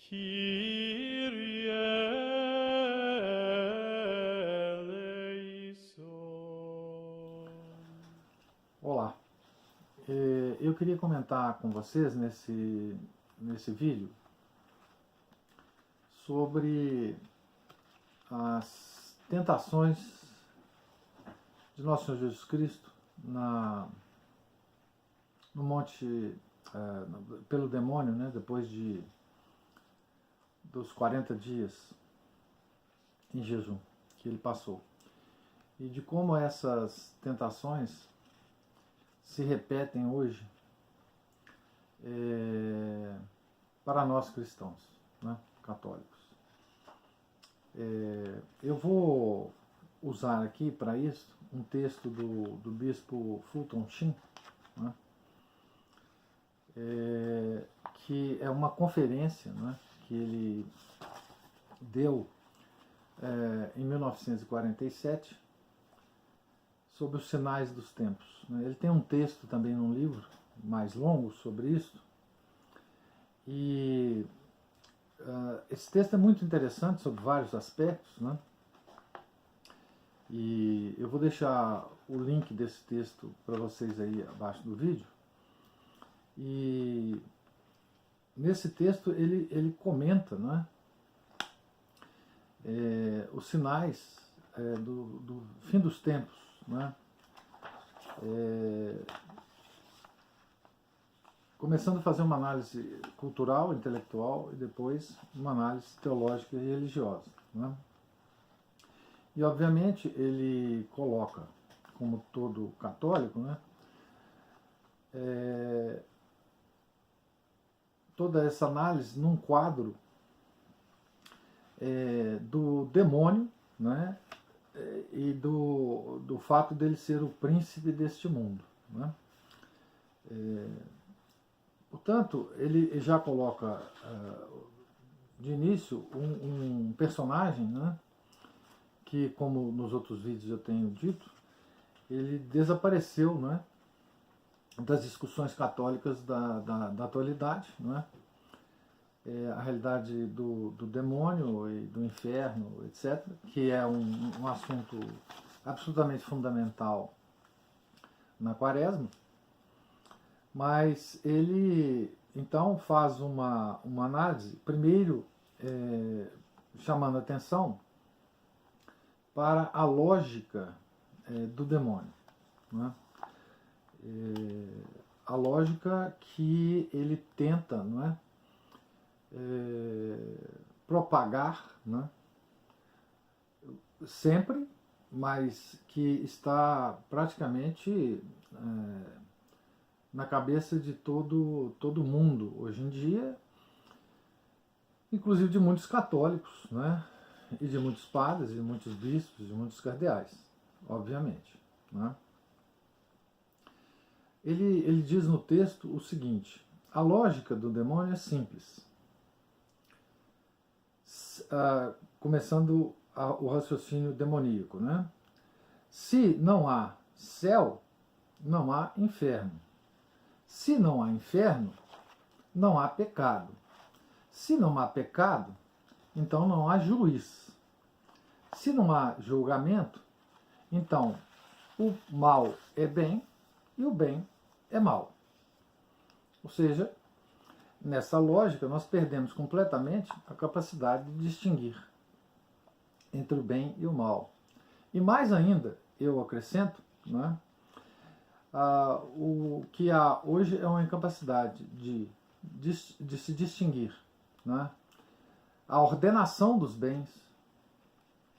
Kyrie eleison. Olá, eu queria comentar com vocês nesse vídeo sobre as tentações de Nosso Senhor Jesus Cristo no monte, pelo demônio, né, depois dos 40 dias em jejum que ele passou, e de como essas tentações se repetem hoje para nós cristãos, né, católicos. Eu vou usar aqui para isso um texto do bispo Fulton Sheen, né, que é uma conferência, né, que ele deu em 1947 sobre os sinais dos tempos. Ele tem um texto também num livro mais longo sobre isso, e esse texto é muito interessante sobre vários aspectos, né? E eu vou deixar o link desse texto para vocês aí abaixo do vídeo. E nesse texto ele comenta, né, os sinais do fim dos tempos, né? Começando a fazer uma análise cultural, intelectual, e depois uma análise teológica e religiosa, né? E obviamente ele coloca, como todo católico, né, toda essa análise num quadro do demônio, né, e do fato dele ser o príncipe deste mundo, né? Portanto, ele já coloca de início um personagem, né, que, como nos outros vídeos eu tenho dito, ele desapareceu, né, das discussões católicas da atualidade, né? A realidade do demônio e do inferno, etc., que é um assunto absolutamente fundamental na Quaresma, mas ele então faz uma análise, primeiro chamando atenção para a lógica do demônio, né? A lógica que ele tenta, não é, propagar, né, sempre, mas que está praticamente na cabeça de todo mundo hoje em dia, inclusive de muitos católicos, né, e de muitos padres, de muitos bispos, de muitos cardeais, obviamente, né? Ele diz no texto o seguinte: a lógica do demônio é simples. Começando o raciocínio demoníaco, né? Se não há céu, não há inferno. Se não há inferno, não há pecado. Se não há pecado, então não há juiz. Se não há julgamento, então o mal é bem e o bem é mal. Ou seja, nessa lógica nós perdemos completamente a capacidade de distinguir entre o bem e o mal. E mais ainda, eu acrescento, né, o que há hoje é uma incapacidade de se distinguir, né, a ordenação dos bens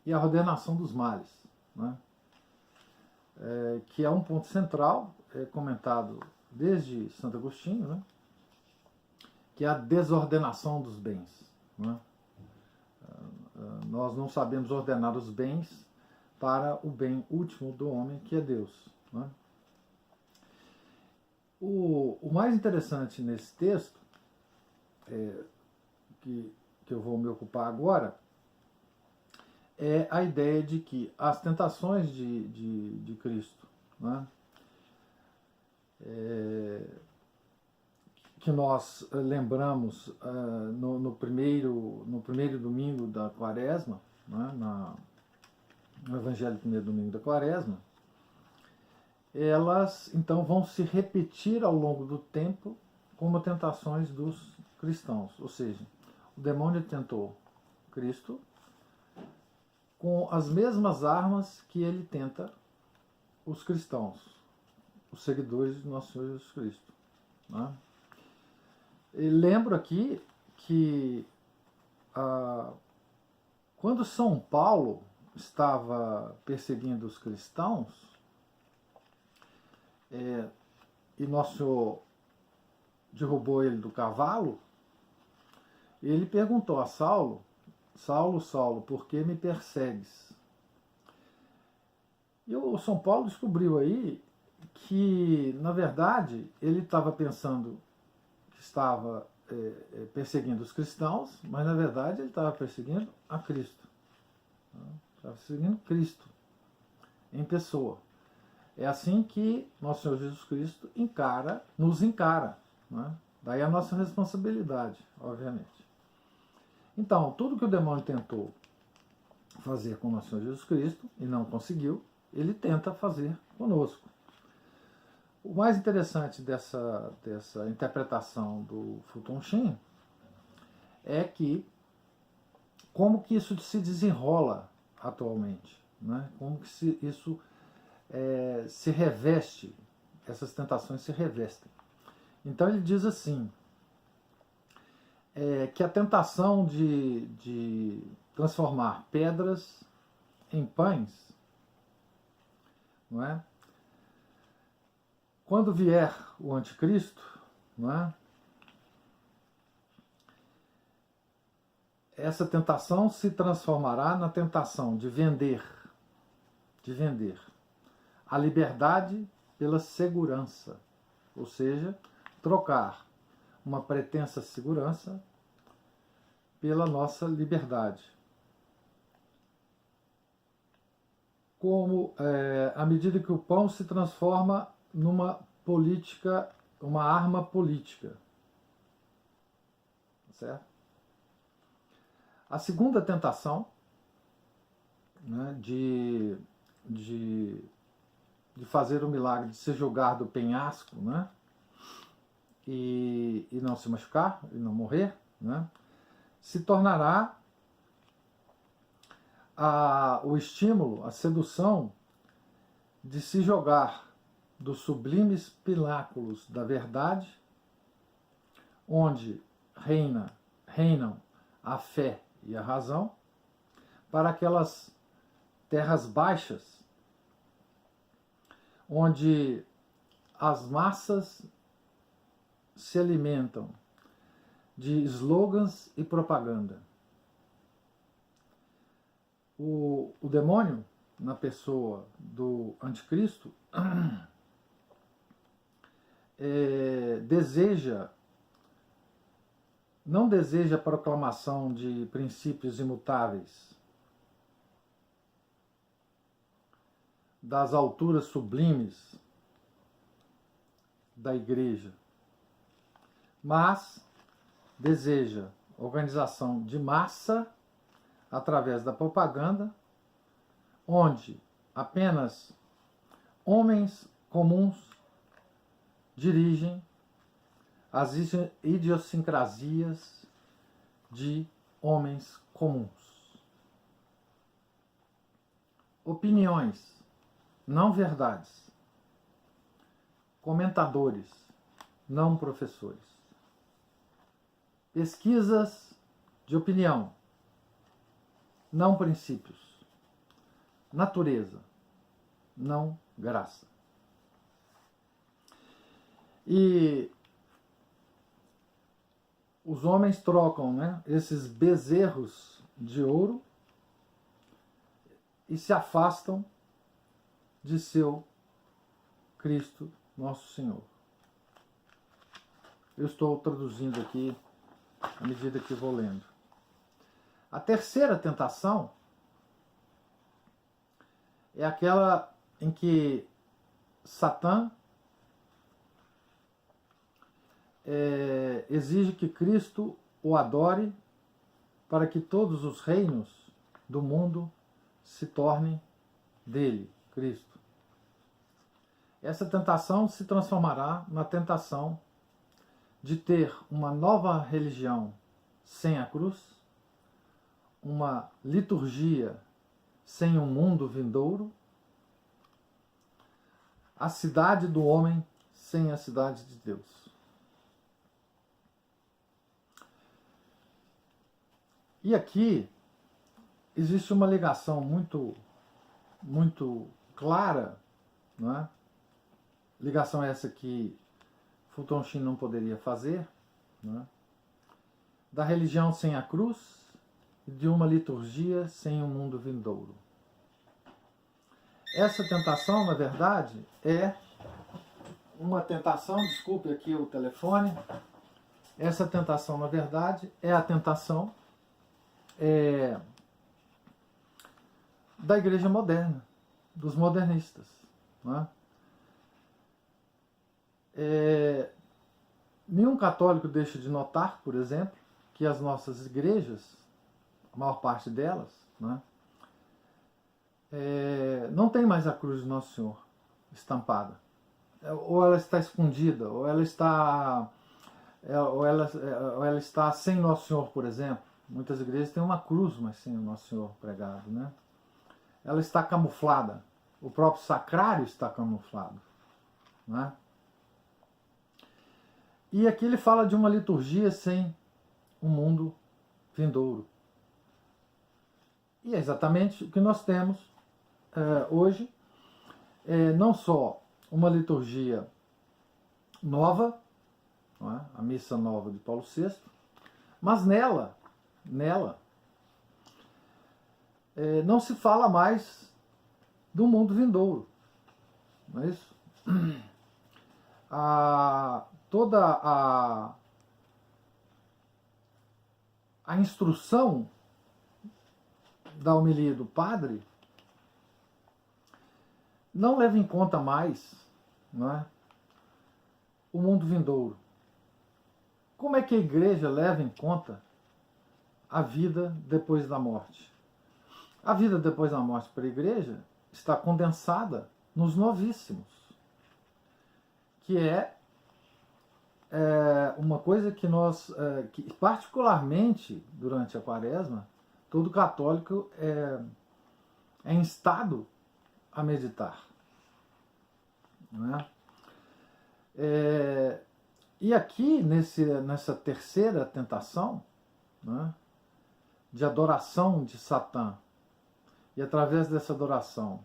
e a ordenação dos males, né, que é um ponto central, comentado desde Santo Agostinho, né, que é a desordenação dos bens, né? Nós não sabemos ordenar os bens para o bem último do homem, que é Deus, né? O mais interessante nesse texto, que eu vou me ocupar agora, é a ideia de que as tentações de Cristo, né, que nós lembramos no primeiro domingo da Quaresma, né, no Evangelho do primeiro domingo da Quaresma, elas então vão se repetir ao longo do tempo como tentações dos cristãos. Ou seja, o demônio tentou Cristo com as mesmas armas que ele tenta os cristãos, os seguidores do nosso Senhor Jesus Cristo. Né? E lembro aqui que quando São Paulo estava perseguindo os cristãos, e Nosso Senhor derrubou ele do cavalo, ele perguntou a Saulo: Saulo, Saulo, por que me persegues? E o São Paulo descobriu aí que, na verdade, ele estava pensando que estava perseguindo os cristãos, mas, na verdade, ele estava perseguindo a Cristo. Estava perseguindo Cristo em pessoa. É assim que Nosso Senhor Jesus Cristo nos encara. Né? Daí a nossa responsabilidade, obviamente. Então, tudo que o demônio tentou fazer com Nosso Senhor Jesus Cristo e não conseguiu, ele tenta fazer conosco. O mais interessante dessa interpretação do Fulton Sheen é que como que isso se desenrola atualmente, né? Como que isso se reveste, essas tentações se revestem. Então ele diz assim, que a tentação de transformar pedras em pães, não é? Quando vier o anticristo, não é? Essa tentação se transformará na tentação de vender a liberdade pela segurança, ou seja, trocar uma pretensa segurança pela nossa liberdade. Como à medida que o pão se transforma numa política, uma arma política. Certo? A segunda tentação, né, de fazer o milagre de se jogar do penhasco, né, e não se machucar, e não morrer, né, se tornará o estímulo, a sedução de se jogar dos sublimes pináculos da verdade, onde reinam a fé e a razão, para aquelas terras baixas, onde as massas se alimentam de slogans e propaganda. O demônio, na pessoa do anticristo, não deseja a proclamação de princípios imutáveis, das alturas sublimes da igreja, mas deseja organização de massa através da propaganda, onde apenas homens comuns dirigem as idiosincrasias de homens comuns. Opiniões, não verdades. Comentadores, não professores. Pesquisas de opinião, não princípios. Natureza, não graça. E os homens trocam, né, esses bezerros de ouro e se afastam de seu Cristo, nosso Senhor. Eu estou traduzindo aqui à medida que vou lendo. A terceira tentação é aquela em que Satã exige que Cristo o adore para que todos os reinos do mundo se tornem dele, Cristo. Essa tentação se transformará na tentação de ter uma nova religião sem a cruz, uma liturgia sem um mundo vindouro, a cidade do homem sem a cidade de Deus. E aqui existe uma ligação muito clara, não é? Ligação essa que Fulton Sheen não poderia fazer, não é? Da religião sem a cruz e de uma liturgia sem um mundo vindouro. Essa tentação, na verdade, é uma tentação, desculpe aqui o telefone, essa tentação, na verdade, é a tentação da igreja moderna, dos modernistas. Não é? Nenhum católico deixa de notar, por exemplo, que as nossas igrejas, a maior parte delas, não tem mais a cruz de Nosso Senhor estampada. Ou ela está escondida, ou ela está sem Nosso Senhor, por exemplo. Muitas igrejas têm uma cruz, mas sem o Nosso Senhor pregado, né? Ela está camuflada. O próprio sacrário está camuflado, né? E aqui ele fala de uma liturgia sem um mundo vindouro. E é exatamente o que nós temos hoje. Não só uma liturgia nova, não é? A missa nova de Paulo VI, mas nela não se fala mais do mundo vindouro, não é isso? Toda a instrução da homilia do padre não leva em conta mais, não é, o mundo vindouro. Como é que a igreja leva em conta a vida depois da morte? A vida depois da morte para a igreja está condensada nos novíssimos, que é uma coisa que nós, que particularmente durante a Quaresma, todo católico é instado a meditar. Não é? E aqui, nessa terceira tentação, né, de adoração de Satã, e através dessa adoração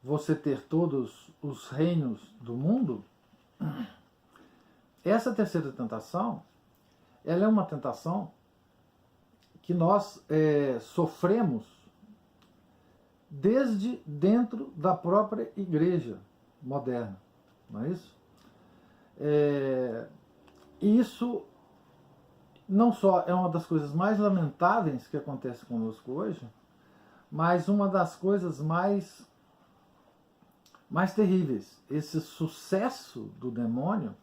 você ter todos os reinos do mundo, essa terceira tentação, ela é uma tentação que nós sofremos desde dentro da própria igreja moderna, não é isso? E isso não só é uma das coisas mais lamentáveis que acontece conosco hoje, mas uma das coisas mais terríveis. Esse sucesso do demônio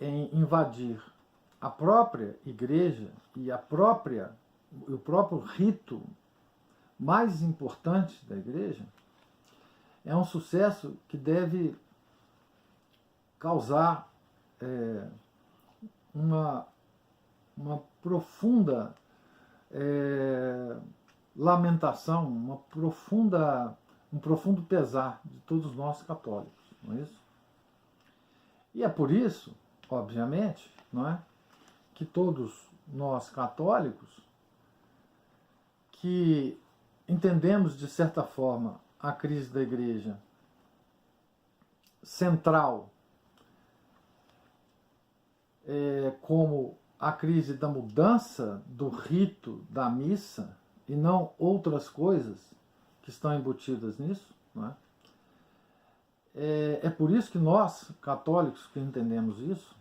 em invadir a própria igreja e o próprio rito mais importante da igreja, é um sucesso que deve causar uma profunda lamentação, um profundo pesar de todos nós católicos, não é isso? E é por isso, obviamente, não é, que todos nós católicos que entendemos de certa forma a crise da igreja central como a crise da mudança do rito da missa e não outras coisas que estão embutidas nisso, não é? É por isso que nós, católicos que entendemos isso,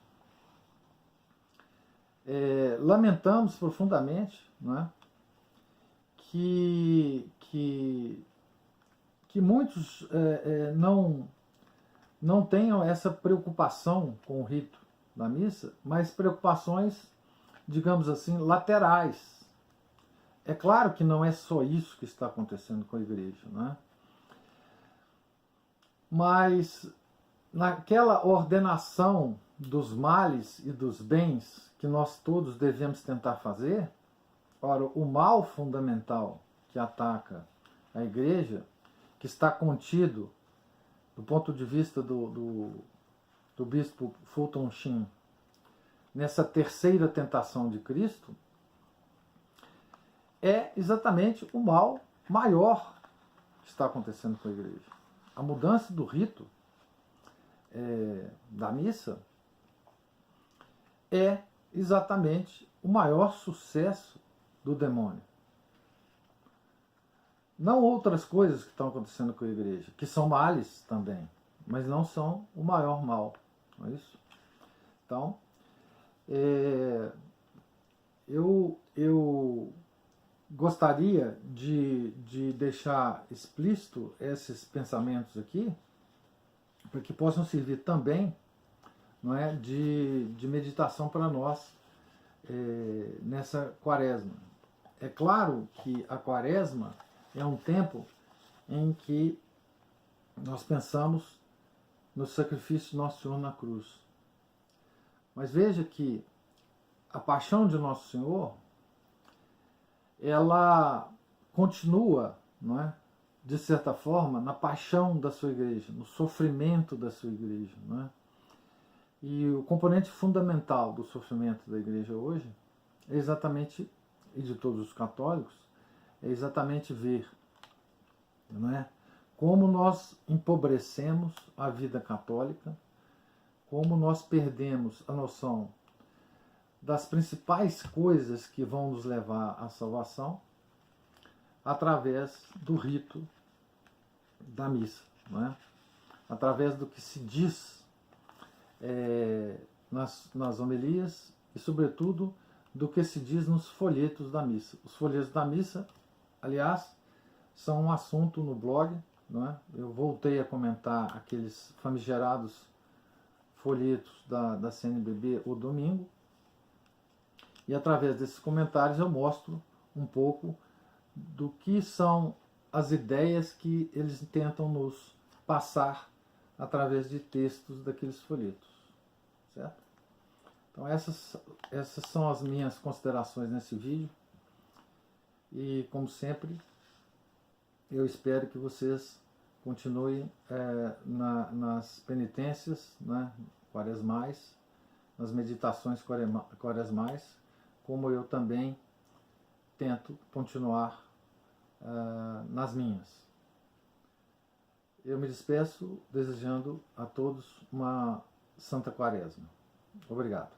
lamentamos profundamente, não é, que muitos não tenham essa preocupação com o rito da missa, mas preocupações, digamos assim, laterais. É claro que não é só isso que está acontecendo com a igreja, né? Mas naquela ordenação dos males e dos bens que nós todos devemos tentar fazer, ora, o mal fundamental que ataca a igreja, que está contido do ponto de vista do bispo Fulton Sheen, nessa terceira tentação de Cristo, é exatamente o mal maior que está acontecendo com a igreja. A mudança do rito da missa é exatamente o maior sucesso do demônio. Não outras coisas que estão acontecendo com a igreja, que são males também, mas não são o maior mal, não é isso? Então, eu gostaria de deixar explícito esses pensamentos aqui, para que possam servir também, não é, de meditação para nós nessa quaresma. É claro que a quaresma é um tempo em que nós pensamos no sacrifício de Nosso Senhor na cruz. Mas veja que a paixão de Nosso Senhor, ela continua, não é, de certa forma, na paixão da sua igreja, no sofrimento da sua igreja, não é? E o componente fundamental do sofrimento da igreja hoje é exatamente, e de todos os católicos, é exatamente ver, não é, como nós empobrecemos a vida católica, como nós perdemos a noção das principais coisas que vão nos levar à salvação através do rito da missa, não é? Através do que se diz nas homilias e, sobretudo, do que se diz nos folhetos da missa. Os folhetos da missa, aliás, são um assunto no blog, não é? Eu voltei a comentar aqueles famigerados folhetos da CNBB o domingo, e através desses comentários eu mostro um pouco do que são as ideias que eles tentam nos passar através de textos daqueles folhetos, certo? Então essas são as minhas considerações nesse vídeo, e como sempre eu espero que vocês continuem nas penitências, né, quaresmais, nas meditações quaresmais, como eu também tento continuar nas minhas. Eu me despeço desejando a todos uma Santa Quaresma. Obrigado.